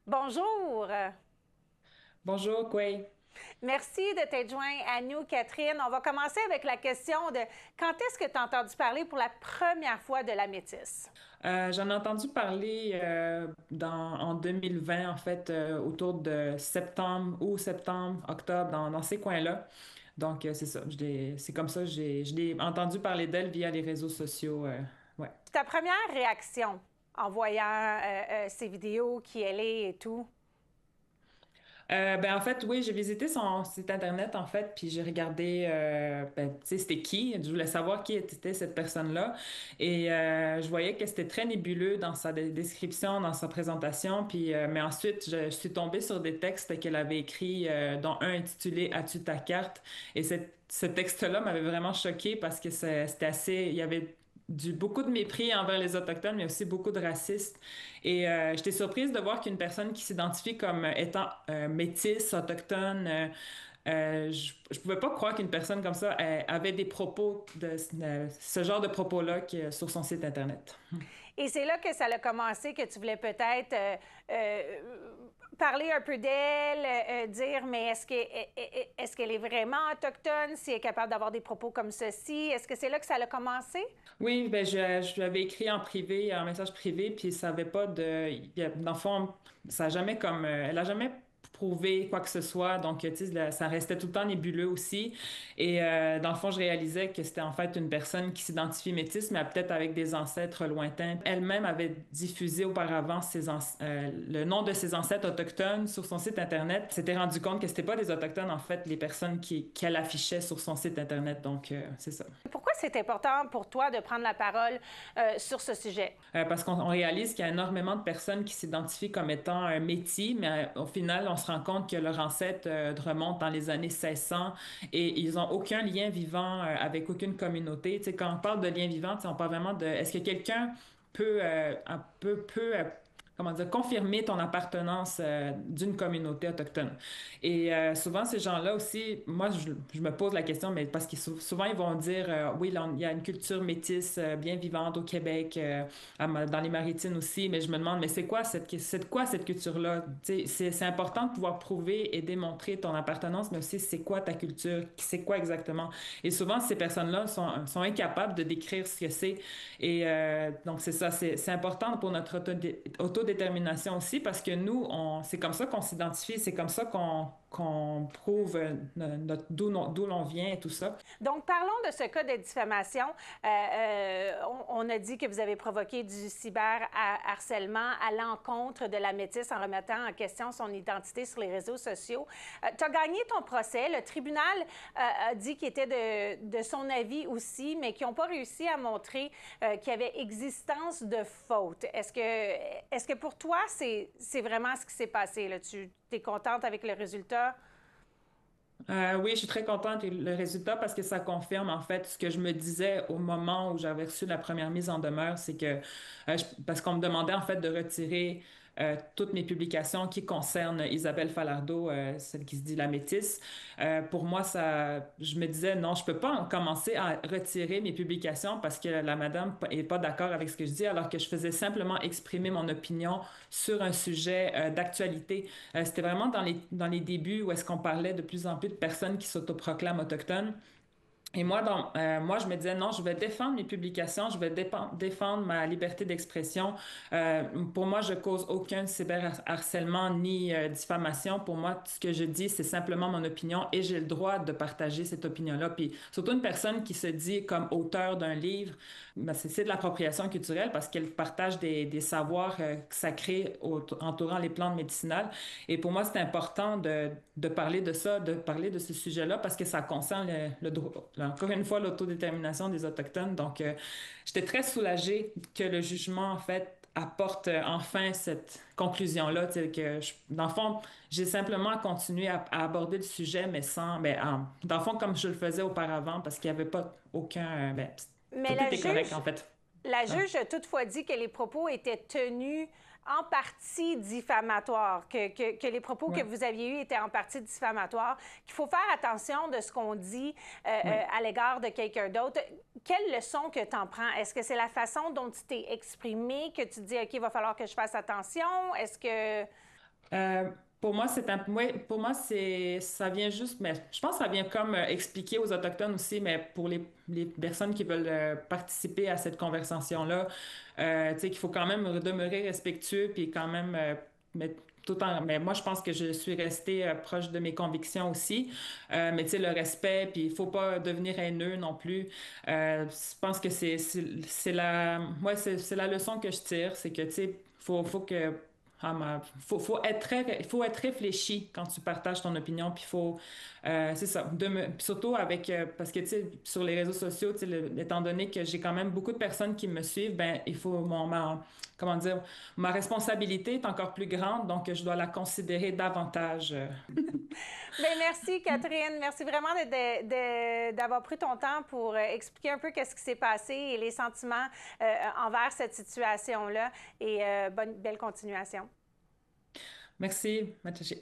Bonjour. Bonjour, Quay. Merci de t'être joint à nous, Catherine. On va commencer avec la question de quand est-ce que tu as entendu parler pour la première fois de la métisse? J'en ai entendu parler en 2020, en fait, autour de septembre, août, septembre, octobre, dans ces coins-là. Donc, c'est ça. C'est comme ça, je l'ai entendu parler d'elle via les réseaux sociaux. Ouais. Ta première réaction en voyant ces vidéos, qui elle est et tout? En fait, oui, j'ai visité son site internet, en fait, puis j'ai regardé, tu sais, c'était qui. Je voulais savoir qui était cette personne-là. Et je voyais que c'était très nébuleux dans sa description, dans sa présentation. Puis, mais ensuite, je suis tombée sur des textes qu'elle avait écrits, dont un intitulé As-tu ta carte? Et ce texte-là m'avait vraiment choqué parce que c'était assez, il y avait beaucoup de mépris envers les Autochtones, mais aussi beaucoup de racisme. Et j'étais surprise de voir qu'une personne qui s'identifie comme étant métisse, autochtone, je pouvais pas croire qu'une personne comme ça avait des propos de ce genre de propos-là sur son site Internet. Et c'est là que ça a commencé, que tu voulais peut-être parler un peu d'elle, dire, mais est-ce qu'elle est vraiment autochtone, si elle est capable d'avoir des propos comme ceci? Est-ce que c'est là que ça a commencé? Oui, je lui avais écrit en privé, un message privé, puis ça avait pas de, dans le fond, ça a jamais comme, elle a jamais prouvé quoi que ce soit, donc tu sais, ça restait tout le temps nébuleux aussi. Et dans le fond, je réalisais que c'était en fait une personne qui s'identifie métisse, mais peut-être avec des ancêtres lointains. Elle-même avait diffusé auparavant le nom de ses ancêtres autochtones sur son site internet. S'était rendu compte que c'était pas des autochtones en fait, les personnes qu'elle affichait sur son site internet, donc c'est ça. Pourquoi c'est important pour toi de prendre la parole sur ce sujet? Parce qu'on réalise qu'il y a énormément de personnes qui s'identifient comme étant un métis, mais au final, on se rend compte que leur ancêtre remonte dans les années 1600 et ils ont aucun lien vivant avec aucune communauté. Tu sais, quand on parle de lien vivant, tu sais, on parle vraiment de est-ce que quelqu'un peut comment dire, confirmer ton appartenance d'une communauté autochtone. Et souvent, ces gens-là aussi, moi, je me pose la question, mais parce que souvent, ils vont dire, oui, là, il y a une culture métisse bien vivante au Québec, dans les Maritimes aussi, mais je me demande, mais c'est quoi cette culture-là? Tu sais, c'est important de pouvoir prouver et démontrer ton appartenance, mais aussi c'est quoi ta culture, c'est quoi exactement? Et souvent, ces personnes-là sont incapables de décrire ce que c'est. Et donc, c'est ça, c'est important pour notre autodétermination aussi, parce que nous, c'est comme ça qu'on s'identifie, c'est comme ça qu'on prouve d'où l'on vient et tout ça. Donc, parlons de ce cas de diffamation. On a dit que vous avez provoqué du cyberharcèlement à l'encontre de la métisse en remettant en question son identité sur les réseaux sociaux. Tu as gagné ton procès. Le tribunal a dit qu'il était de son avis aussi, mais qui n'ont pas réussi à montrer qu'il y avait existence de faute. Est-ce que pour toi, c'est vraiment ce qui s'est passé, là? Tu es contente avec le résultat? Oui, je suis très contente de le résultat parce que ça confirme en fait ce que je me disais au moment où j'avais reçu la première mise en demeure, c'est que parce qu'on me demandait en fait de retirer toutes mes publications qui concernent Isabelle Falardeau, celle qui se dit la métisse. Pour moi, je me disais non, je peux pas commencer à retirer mes publications parce que la madame est pas d'accord avec ce que je dis, alors que je faisais simplement exprimer mon opinion sur un sujet d'actualité. C'était vraiment dans les débuts où est-ce qu'on parlait de plus en plus de personnes qui s'autoproclament autochtones. Et moi, moi, je me disais, non, je vais défendre mes publications, je vais défendre ma liberté d'expression. Pour moi, je cause aucun cyberharcèlement ni diffamation. Pour moi, ce que je dis, c'est simplement mon opinion et j'ai le droit de partager cette opinion-là. Puis surtout une personne qui se dit comme auteur d'un livre, ben, c'est de l'appropriation culturelle parce qu'elle partage des savoirs sacrés entourant les plantes médicinales. Et pour moi, c'est important de parler de ça, de parler de ce sujet-là parce que ça concerne le droit, encore une fois, l'autodétermination des Autochtones. Donc, j'étais très soulagée que le jugement, en fait, apporte enfin cette conclusion-là, tu sais, dans le fond, j'ai simplement continué à aborder le sujet, mais dans le fond, comme je le faisais auparavant, parce qu'il n'y avait pas aucun, Mais tout était correct, en fait. la Ah. juge a toutefois dit que les propos étaient tenus en partie diffamatoires, que les propos que Ouais, vous aviez eus étaient en partie diffamatoires, qu'il faut faire attention de ce qu'on dit ouais. à l'égard de quelqu'un d'autre. Quelle leçon que tu en prends? Est-ce que c'est la façon dont tu t'es exprimé que tu dis, OK, il va falloir que je fasse attention? Est-ce que... Euh, pour moi, pour moi, ça vient juste, mais je pense que ça vient comme expliquer aux Autochtones aussi, mais pour les personnes qui veulent participer à cette conversation-là, tu sais, qu'il faut quand même demeurer respectueux, puis quand même, mais mais moi, je pense que je suis restée proche de mes convictions aussi. Mais tu sais, le respect, puis il faut pas devenir haineux non plus. Je pense que c'est la leçon que je tire, c'est que, tu sais, faut que faut être réfléchi quand tu partages ton opinion, puis c'est ça, puis surtout avec, parce que, tu sais, sur les réseaux sociaux, tu sais, étant donné que j'ai quand même beaucoup de personnes qui me suivent, ben, il faut, comment dire, ma responsabilité est encore plus grande, donc je dois la considérer davantage. Bien, merci, Catherine. Merci vraiment d'avoir pris ton temps pour expliquer un peu qu'est-ce qui s'est passé et les sentiments envers cette situation-là. Et belle continuation. Merci, Mataché.